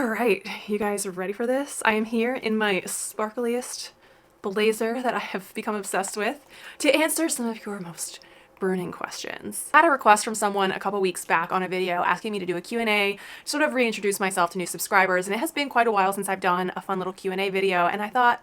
All right, you guys are ready for this? I am here in my sparkliest blazer that I have become obsessed with to answer some of your most burning questions. I had a request from someone a couple weeks back on a video asking me to do a Q&A, sort of reintroduce myself to new subscribers, and it has been quite a while since I've done a fun little Q&A video, and I thought,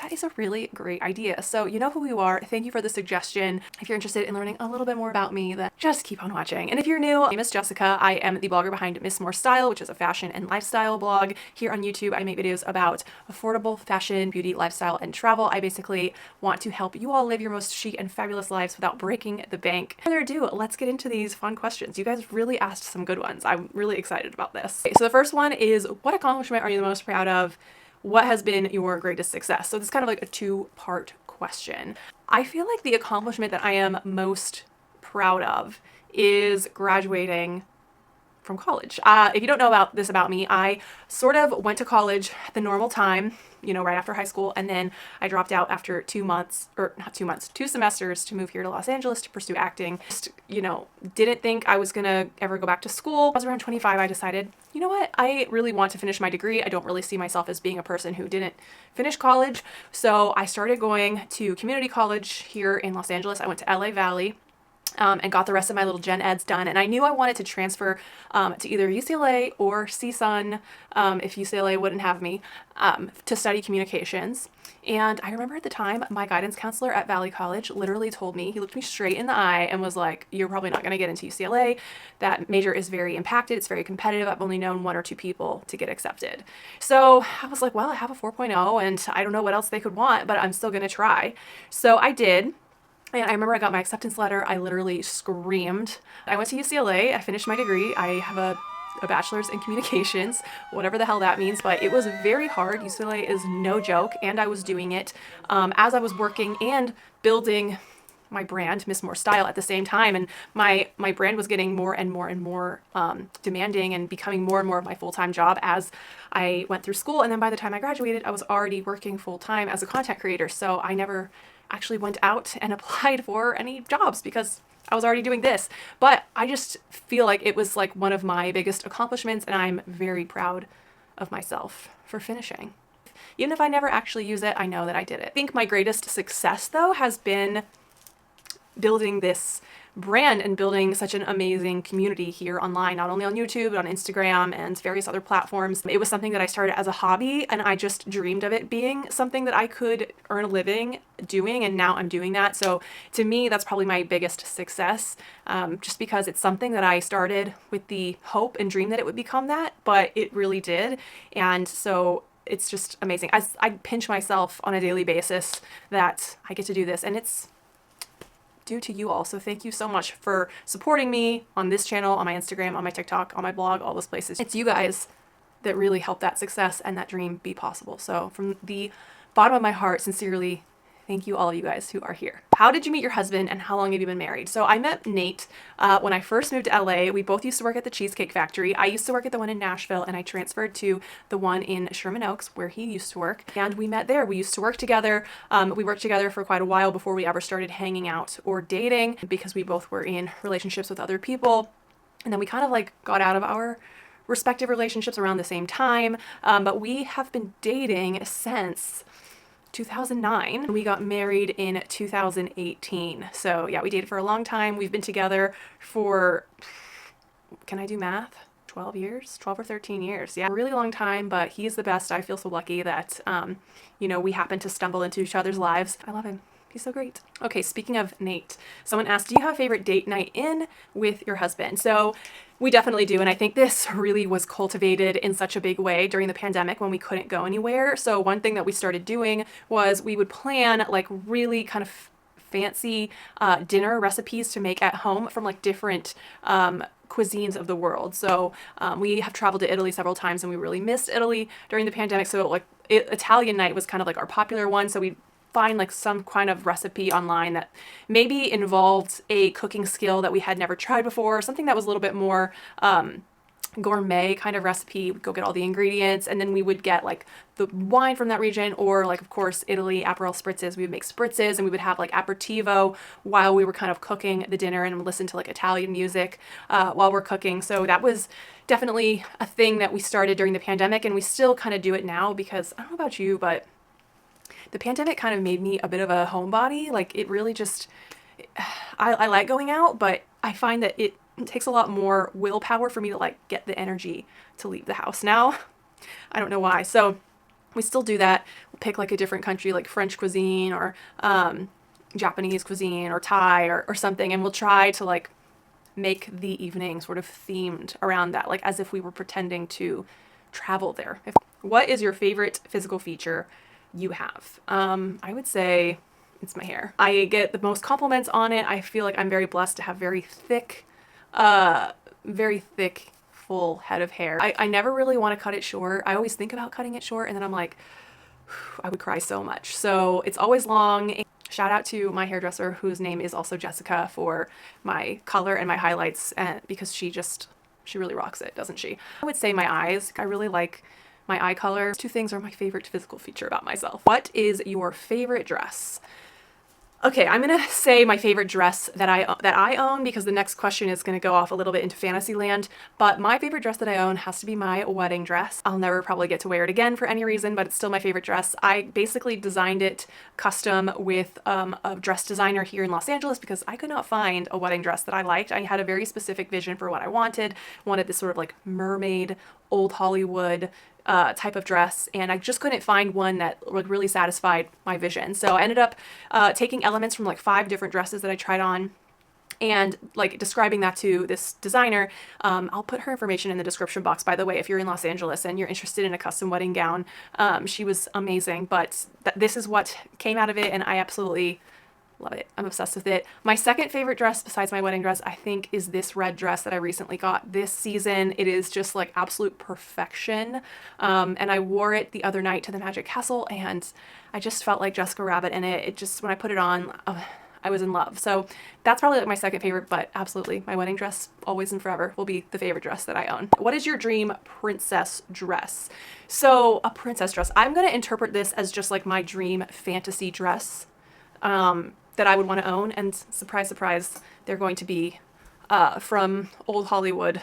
that is a really great idea. So you know who you are. Thank you for the suggestion. If you're interested in learning a little bit more about me, then just keep on watching. And if you're new, my name is Jessica. I am the blogger behind Miss More Style, which is a fashion and lifestyle blog. Here on YouTube, I make videos about affordable fashion, beauty, lifestyle, and travel. I basically want to help you all live your most chic and fabulous lives without breaking the bank. Without further ado, let's get into these fun questions. You guys really asked some good ones. I'm really excited about this. Okay, so the first one is, what accomplishment are you the most proud of? What has been your greatest success? So this is kind of like a two-part question. I feel like the accomplishment that I am most proud of is graduating from college. If you don't know about this about me, I sort of went to college at the normal time, right after high school, and then I dropped out after 2 months, or not 2 months, 2 semesters to move here to Los Angeles to pursue acting. Just, didn't think I was gonna ever go back to school. I was around 25, I decided, you know what, I really want to finish my degree. I don't really see myself as being a person who didn't finish college. So I started going to community college here in Los Angeles. I went to LA Valley. And got the rest of my little gen eds done. And I knew I wanted to transfer to either UCLA or CSUN, if UCLA wouldn't have me, to study communications. And I remember at the time, my guidance counselor at Valley College literally told me, he looked me straight in the eye and was like, you're probably not going to get into UCLA. That major is very impacted. It's very competitive. I've only known 1 or 2 people to get accepted. So I was like, well, I have a 4.0 and I don't know what else they could want, but I'm still going to try. So I did. And I remember I got my acceptance letter. I literally screamed. I went to UCLA. I finished my degree. I have a bachelor's in communications, whatever the hell that means, but it was very hard. UCLA is no joke. And I was doing it as I was working and building my brand, Miss More Style, at the same time. And my brand was getting more and more and more demanding and becoming more and more of my full-time job as I went through school. And then by the time I graduated, I was already working full-time as a content creator. So I never actually went out and applied for any jobs because I was already doing this. But I just feel like it was like one of my biggest accomplishments, and I'm very proud of myself for finishing. Even if I never actually use it, I know that I did it. I think my greatest success, though, has been building this brand and building such an amazing community here online, not only on YouTube, but on Instagram and various other platforms. It was something that I started as a hobby, and I just dreamed of it being something that I could earn a living doing, and now I'm doing that. So to me, that's probably my biggest success, just because it's something that I started with the hope and dream that it would become that, but it really did. And so it's just amazing. I pinch myself on a daily basis that I get to do this, and it's due to you all. So thank you so much for supporting me on this channel, on my Instagram, on my TikTok, on my blog, all those places. It's you guys that really help that success and that dream be possible. So from the bottom of my heart, sincerely, thank you all of you guys who are here. How did you meet your husband and how long have you been married? So I met Nate when I first moved to LA. We both used to work at the Cheesecake Factory. I used to work at the one in Nashville, and I transferred to the one in Sherman Oaks where he used to work. And we met there. We used to work together. We worked together for quite a while before we ever started hanging out or dating, because we both were in relationships with other people. And then we kind of like got out of our respective relationships around the same time. But we have been dating since 2009. We got married in 2018. So yeah, we dated for a long time. We've been together for, can I do math? 12 years, 12 or 13 years. Yeah, a really long time, but he's the best. I feel so lucky that, we happened to stumble into each other's lives. I love him. He's so great. Okay, speaking of Nate, someone asked, do you have a favorite date night in with your husband? So we definitely do. And I think this really was cultivated in such a big way during the pandemic when we couldn't go anywhere. So one thing that we started doing was we would plan like really kind of fancy dinner recipes to make at home from like different cuisines of the world. So we have traveled to Italy several times, and we really missed Italy during the pandemic. So like Italian night was kind of like our popular one. So we find like some kind of recipe online that maybe involved a cooking skill that we had never tried before, something that was a little bit more gourmet kind of recipe. We'd go get all the ingredients, and then we would get like the wine from that region, or like, of course, Italy, Aperol spritzes. We would make spritzes, and we would have like aperitivo while we were kind of cooking the dinner, and listen to like Italian music while we're cooking. So that was definitely a thing that we started during the pandemic, and we still kind of do it now because I don't know about you, but the pandemic kind of made me a bit of a homebody. Like, it really just, I like going out, but I find that it takes a lot more willpower for me to like get the energy to leave the house now. I don't know why. So we still do that. We'll pick like a different country, like French cuisine or Japanese cuisine or Thai or something, and we'll try to like make the evening sort of themed around that, like as if we were pretending to travel there. What is your favorite physical feature you have? I would say it's my hair. I get the most compliments on it. I feel like I'm very blessed to have very thick, full head of hair. I never really want to cut it short. I always think about cutting it short, and then I'm like, I would cry so much. So it's always long. Shout out to my hairdresser, whose name is also Jessica, for my color and my highlights, and because she really rocks it, doesn't she? I would say my eyes. I really like my eye color. Two things are my favorite physical feature about myself. What is your favorite dress? Okay, I'm gonna say my favorite dress that I own, because the next question is gonna go off a little bit into fantasy land. But my favorite dress that I own has to be my wedding dress. I'll never probably get to wear it again for any reason, but it's still my favorite dress. I basically designed it custom with a dress designer here in Los Angeles because I could not find a wedding dress that I liked. I had a very specific vision for what I wanted. Wanted this sort of like mermaid, old Hollywood type of dress, and I just couldn't find one that like really satisfied my vision. So I ended up taking elements from like 5 different dresses that I tried on and like describing that to this designer. I'll put her information in the description box, by the way, if you're in Los Angeles and you're interested in a custom wedding gown. She was amazing, but this is what came out of it, and I absolutely love it. I'm obsessed with it. My second favorite dress besides my wedding dress, I think, is this red dress that I recently got this season. It is just like absolute perfection. And I wore it the other night to the Magic Castle, and I just felt like Jessica Rabbit in it. It just, when I put it on, I was in love. So that's probably like my second favorite, but absolutely my wedding dress, always and forever, will be the favorite dress that I own. What is your dream princess dress? So a princess dress, I'm going to interpret this as just like my dream fantasy dress. That I would want to own, and surprise, surprise, they're going to be from old Hollywood.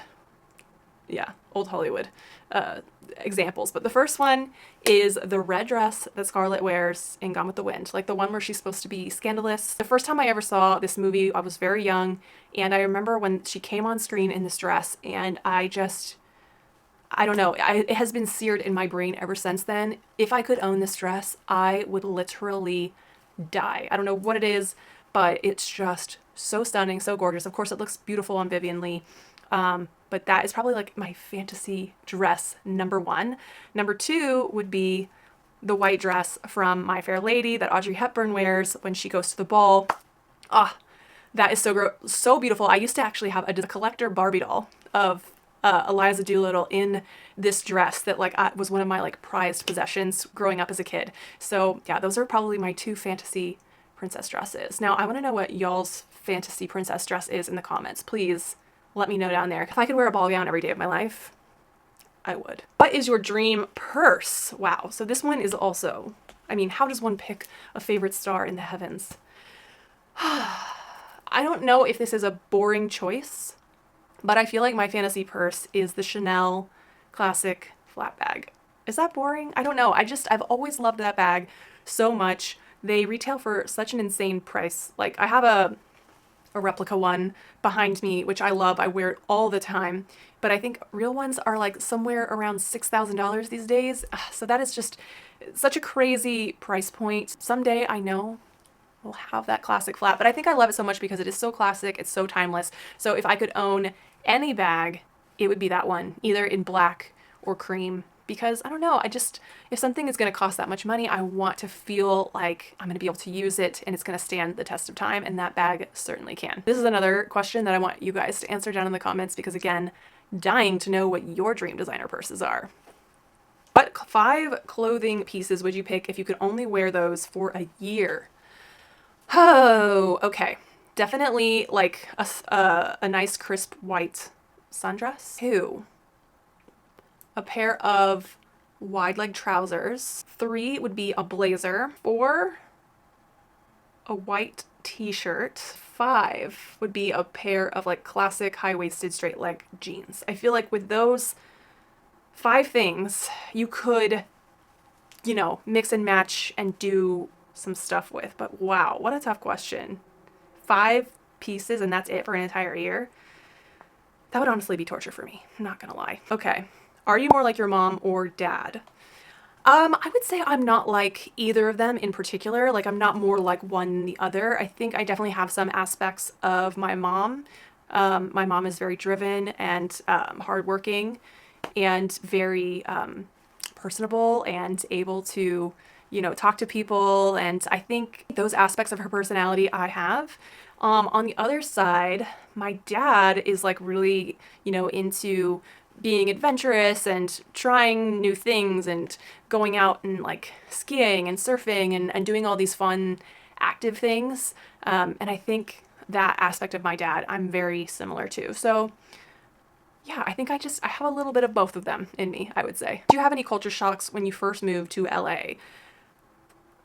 Yeah, old Hollywood examples. But the first one is the red dress that Scarlett wears in Gone with the Wind, like the one where she's supposed to be scandalous. The first time I ever saw this movie, I was very young, and I remember when she came on screen in this dress, and I don't know, it has been seared in my brain ever since then. If I could own this dress, I would literally die. I don't know what it is, but it's just so stunning, so gorgeous. Of course, it looks beautiful on Vivian Leigh, but that is probably like my fantasy dress number 1. Number 2 would be the white dress from My Fair Lady that Audrey Hepburn wears when she goes to the ball. Ah, that is so beautiful. I used to actually have a collector Barbie doll of Eliza Doolittle in this dress that like was one of my like prized possessions growing up as a kid. So yeah, those are probably my 2 fantasy princess dresses. Now I want to know what y'all's fantasy princess dress is in the comments. Please let me know down there. If I could wear a ball gown every day of my life, I would. What is your dream purse? Wow. So this one is also, I mean, how does one pick a favorite star in the heavens? I don't know if this is a boring choice, but I feel like my fantasy purse is the Chanel classic flat bag. Is that boring? I don't know. I've always loved that bag so much. They retail for such an insane price. Like, I have a replica one behind me, which I love. I wear it all the time. But I think real ones are like somewhere around $6,000 these days. So that is just such a crazy price point. Someday, I know, we'll have that classic flat, but I think I love it so much because it is so classic. It's so timeless. So if I could own any bag, it would be that one, either in black or cream, because I don't know, if something is going to cost that much money, I want to feel like I'm going to be able to use it and it's going to stand the test of time, and that bag certainly can. This is another question that I want you guys to answer down in the comments, because again, dying to know what your dream designer purses are. What 5 clothing pieces would you pick if you could only wear those for a year? Oh, okay. Definitely like a nice crisp white sundress. 2. a pair of wide leg trousers. 3 would be a blazer. 4, a white t-shirt. 5 would be a pair of like classic high-waisted straight leg jeans. I feel like with those 5 things, you could, you know, mix and match and do some stuff with. But wow, what a tough question. 5 pieces and that's it for an entire year? That would honestly be torture for me. I'm not gonna lie. Okay. Are you more like your mom or dad? I would say I'm not like either of them in particular. Like I'm not more like one than the other. I think I definitely have some aspects of my mom. My mom is very driven and hardworking and very personable and able to, you know, talk to people. And I think those aspects of her personality I have. On the other side, my dad is like really, you know, into being adventurous and trying new things and going out and like skiing and surfing and doing all these fun, active things. And I think that aspect of my dad, I'm very similar to. So yeah, I think I have a little bit of both of them in me, I would say. Do you have any culture shocks when you first moved to LA?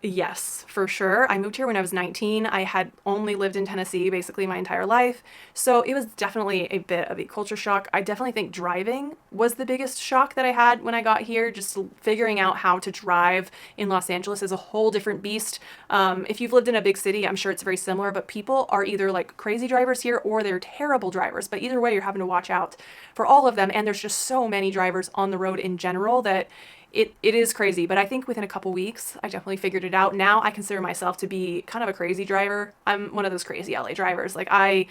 Yes, for sure. I moved here when I was 19. I had only lived in Tennessee basically my entire life. So it was definitely a bit of a culture shock. I definitely think driving was the biggest shock that I had when I got here. Just figuring out how to drive in Los Angeles is a whole different beast. If you've lived in a big city, I'm sure it's very similar, but people are either like crazy drivers here or they're terrible drivers. But either way, you're having to watch out for all of them. And there's just so many drivers on the road in general that it is crazy, but I think within a couple weeks, I definitely figured it out. Now I consider myself to be kind of a crazy driver. I'm one of those crazy LA drivers. Like I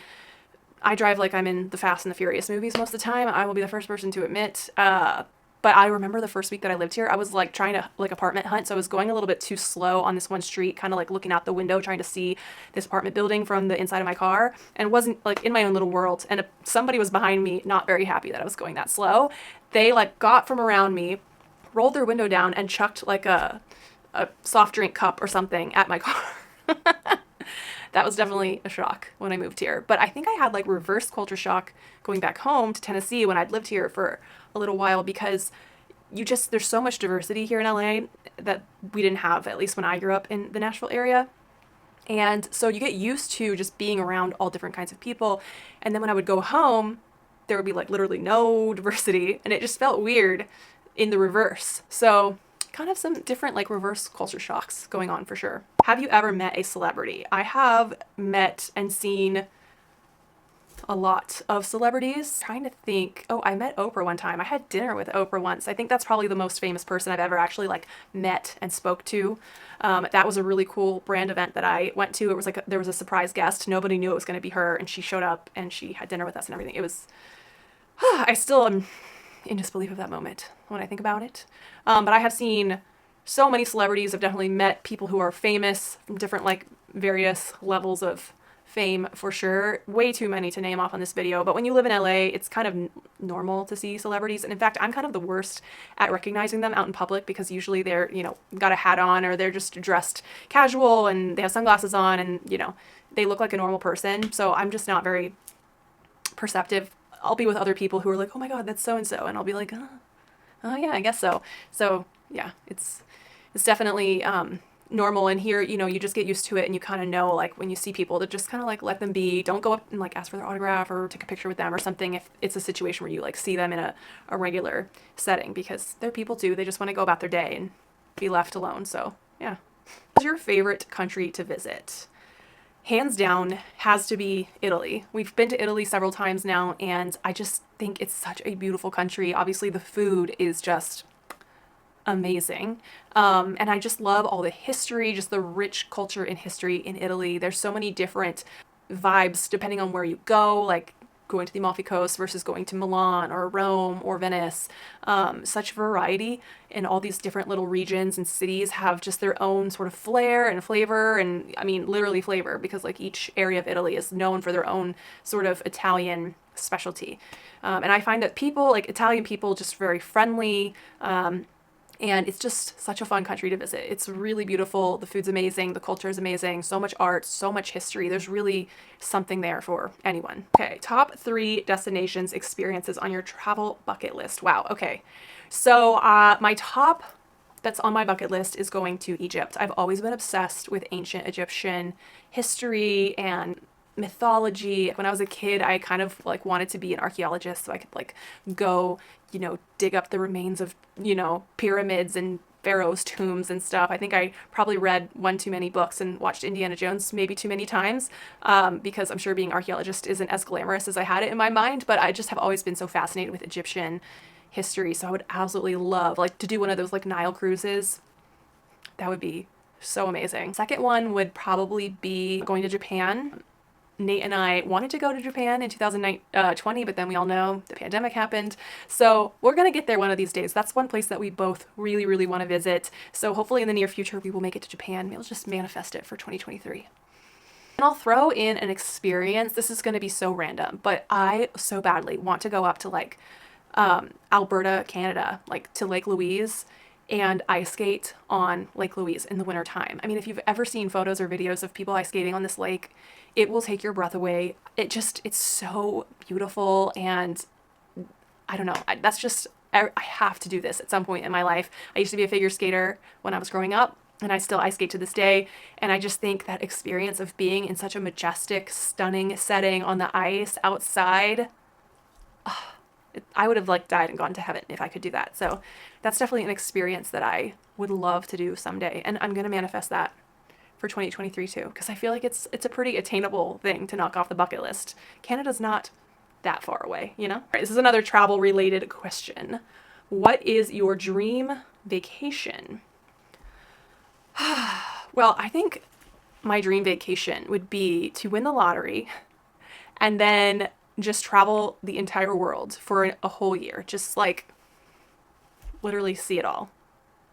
drive like I'm in the Fast and the Furious movies most of the time. I will be the first person to admit. But I remember the first week that I lived here, I was like trying to like apartment hunt. So I was going a little bit too slow on this one street, kind of like looking out the window, trying to see this apartment building from the inside of my car and wasn't like in my own little world. And somebody was behind me, not very happy that I was going that slow. They like got from around me, rolled their window down and chucked like a soft drink cup or something at my car. That was definitely a shock when I moved here. But I think I had like reverse culture shock going back home to Tennessee when I'd lived here for a little while because there's so much diversity here in LA that we didn't have, at least when I grew up in the Nashville area. And so you get used to just being around all different kinds of people. And then when I would go home, there would be like literally no diversity and it just felt weird in the reverse. So kind of some different like reverse culture shocks going on for sure. Have you ever met a celebrity? I have met and seen a lot of celebrities. Trying to think. Oh, I met Oprah one time. I had dinner with Oprah once. I think that's probably the most famous person I've ever actually like met and spoke to. That was a really cool brand event that I went to. It was like there was a surprise guest. Nobody knew it was going to be her, and she showed up and she had dinner with us and everything. It was. I still am in disbelief of that moment when I think about it. But I have seen so many celebrities. I've definitely met people who are famous from different like various levels of fame for sure. Way too many to name off on this video. But when you live in LA, it's kind of normal to see celebrities. And in fact, I'm kind of the worst at recognizing them out in public because usually they're, you know, got a hat on or they're just dressed casual and they have sunglasses on and, you know, they look like a normal person. So I'm just not very perceptive. I'll be with other people who are like, oh my God, that's so-and-so. And I'll be like, oh yeah, I guess so. So yeah, it's definitely normal. And here, you know, you just get used to it and you kind of know, like when you see people to just kind of like let them be, don't go up and like ask for their autograph or take a picture with them or something if it's a situation where you like see them in a regular setting because they're people too. They just want to go about their day and be left alone. So yeah. What's your favorite country to visit? Hands down has to be Italy. We've been to Italy several times now, and I just think it's such a beautiful country. Obviously, the food is just amazing. And I just love all the history, just the rich culture and history in Italy. There's so many different vibes depending on where you go, like going to the Amalfi Coast versus going to Milan or Rome or Venice. Such variety in all these different little regions and cities have just their own sort of flair and flavor. And I mean, literally flavor because like each area of Italy is known for their own sort of Italian specialty. And I find that people, like Italian people, just very friendly. And it's just such a fun country to visit. It's really beautiful. The food's amazing. The culture is amazing. So much art, so much history. There's really something there for anyone. Okay, top 3 destinations experiences on your travel bucket list. Wow, okay. So my top that's on my bucket list is going to Egypt. I've always been obsessed with ancient Egyptian history and mythology. When I was a kid, I kind of like wanted to be an archaeologist so I could like go, dig up the remains of, pyramids and pharaohs' tombs and stuff. I think I probably read one too many books and watched Indiana Jones maybe too many times, because I'm sure being an archaeologist isn't as glamorous as I had it in my mind, but I just have always been so fascinated with Egyptian history. So I would absolutely love like to do one of those like Nile cruises. That would be so amazing. Second one would probably be going to Japan. Nate and I wanted to go to Japan in 2020, but then we all know the pandemic happened. So we're going to get there one of these days. That's one place that we both really, really want to visit. So hopefully in the near future, we will make it to Japan. We'll just manifest it for 2023. And I'll throw in an experience. This is going to be so random, but I so badly want to go up to like Alberta, Canada, like to Lake Louise, and ice skate on Lake Louise in the wintertime. I mean, if you've ever seen photos or videos of people ice skating on this lake, it will take your breath away. It's so beautiful. And I don't know, I have to do this at some point in my life. I used to be a figure skater when I was growing up, and I still ice skate to this day. And I just think that experience of being in such a majestic, stunning setting on the ice outside, I would have like died and gone to heaven if I could do that. So that's definitely an experience that I would love to do someday. And I'm going to manifest that for 2023 too, because I feel like it's a pretty attainable thing to knock off the bucket list. Canada's not that far away, All right, this is another travel related question. What is your dream vacation? Well, I think my dream vacation would be to win the lottery and then just travel the entire world for a whole year. Just like literally see it all.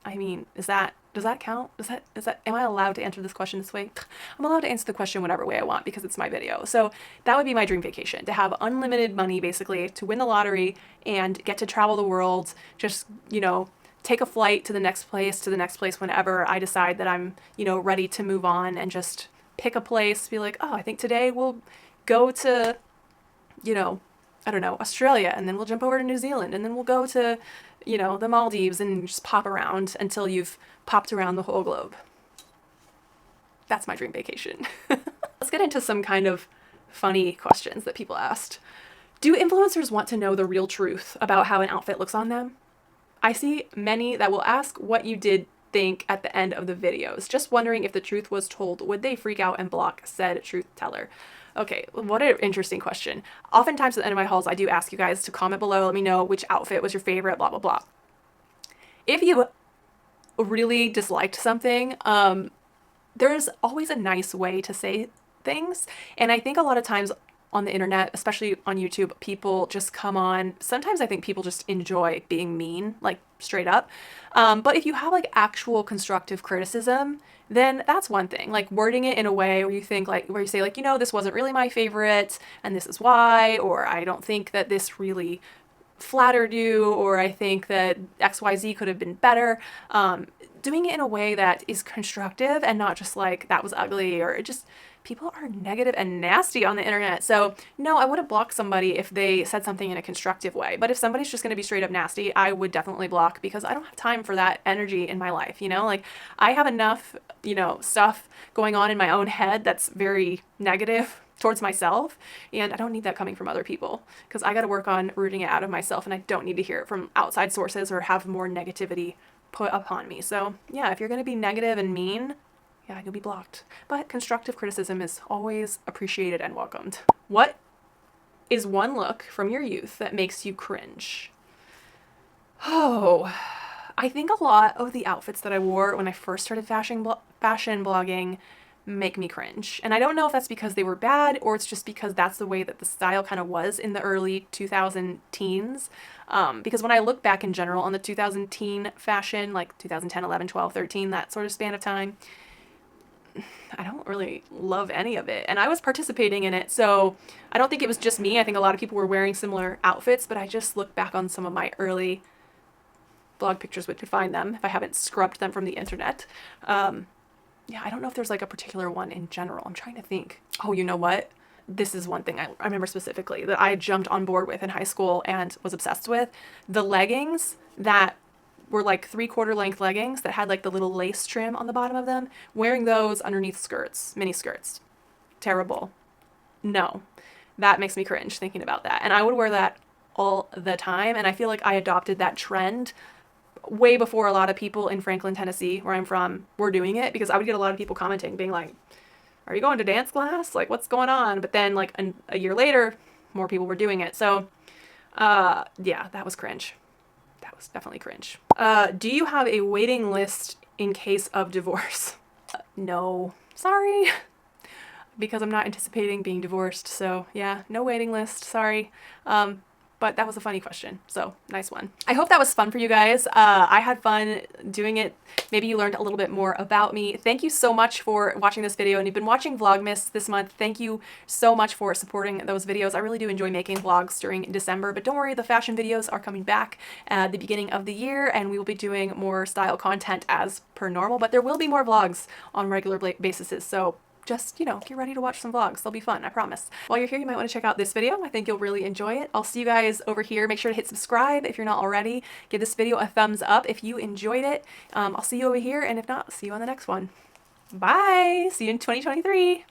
I mean, does that count? Am I allowed to answer this question this way? I'm allowed to answer the question whatever way I want because it's my video. So that would be my dream vacation, to have unlimited money basically, to win the lottery and get to travel the world. Just, take a flight to the next place whenever I decide that I'm, ready to move on, and just pick a place, be like, oh, I think today we'll go to, I don't know, Australia, and then we'll jump over to New Zealand, and then we'll go to, the Maldives, and just pop around until you've popped around the whole globe. That's my dream vacation. Let's get into some kind of funny questions that people asked. Do influencers want to know the real truth about how an outfit looks on them? I see many that will ask what you did think at the end of the videos. Just wondering if the truth was told, would they freak out and block said truth teller? Okay, what an interesting question. Oftentimes at the end of my hauls, I do ask you guys to comment below, let me know which outfit was your favorite, blah, blah, blah. If you really disliked something, there's always a nice way to say things. And I think a lot of times on the internet, especially on YouTube, people just come on. Sometimes I think people just enjoy being mean, like straight up. But if you have like actual constructive criticism, then that's one thing. Like wording it in a way where you think like, where you say like, this wasn't really my favorite and this is why, or I don't think that this really flattered you, or I think that XYZ could have been better. Doing it in a way that is constructive and not just like that was ugly, or people are negative and nasty on the internet. So no, I wouldn't block somebody if they said something in a constructive way. But if somebody's just going to be straight up nasty, I would definitely block, because I don't have time for that energy in my life. Like I have enough, stuff going on in my own head that's very negative towards myself, and I don't need that coming from other people, because I got to work on rooting it out of myself, and I don't need to hear it from outside sources or have more negativity put upon me. So yeah, if you're going to be negative and mean, yeah, you'll be blocked. But constructive criticism is always appreciated and welcomed. What is one look from your youth that makes you cringe? Oh, I think a lot of the outfits that I wore when I first started fashion blogging make me cringe. And I don't know if that's because they were bad, or it's just because that's the way that the style kind of was in the early 2000 teens. Because when I look back in general on the 2000 teen fashion, like 2010, 11, 12, 13, that sort of span of time, I don't really love any of it. And I was participating in it, so I don't think it was just me. I think a lot of people were wearing similar outfits, but I just look back on some of my early blog pictures, which could find them if I haven't scrubbed them from the internet. Yeah, I don't know if there's like a particular one in general. I'm trying to think. Oh, you know what? this is one thing I remember specifically that I jumped on board with in high school and was obsessed with. The leggings that were like 3/4 length leggings that had like the little lace trim on the bottom of them, wearing those underneath skirts, mini skirts. Terrible. No, that makes me cringe thinking about that. And I would wear that all the time. And I feel like I adopted that trend way before a lot of people in Franklin, Tennessee, where I'm from, were doing it, because I would get a lot of people commenting being like, are you going to dance class? Like, what's going on? But then like a year later, more people were doing it. So yeah, that was cringe. That was definitely cringe. Do you have a waiting list in case of divorce? No, sorry. Because I'm not anticipating being divorced. So yeah, no waiting list, sorry. But that was a funny question, so nice one. I hope that was fun for you guys. I had fun doing it. Maybe you learned a little bit more about me. Thank you so much for watching this video, and you've been watching Vlogmas this month. Thank you so much for supporting those videos. I really do enjoy making vlogs during December, but don't worry, the fashion videos are coming back at the beginning of the year, and we will be doing more style content as per normal, but there will be more vlogs on regular basis, so just, you know, get ready to watch some vlogs. They'll be fun, I promise. While you're here, you might want to check out this video. I think you'll really enjoy it. I'll see you guys over here. Make sure to hit subscribe if you're not already. Give this video a thumbs up if you enjoyed it. I'll see you over here, and if not, see you on the next one. Bye! See you in 2023!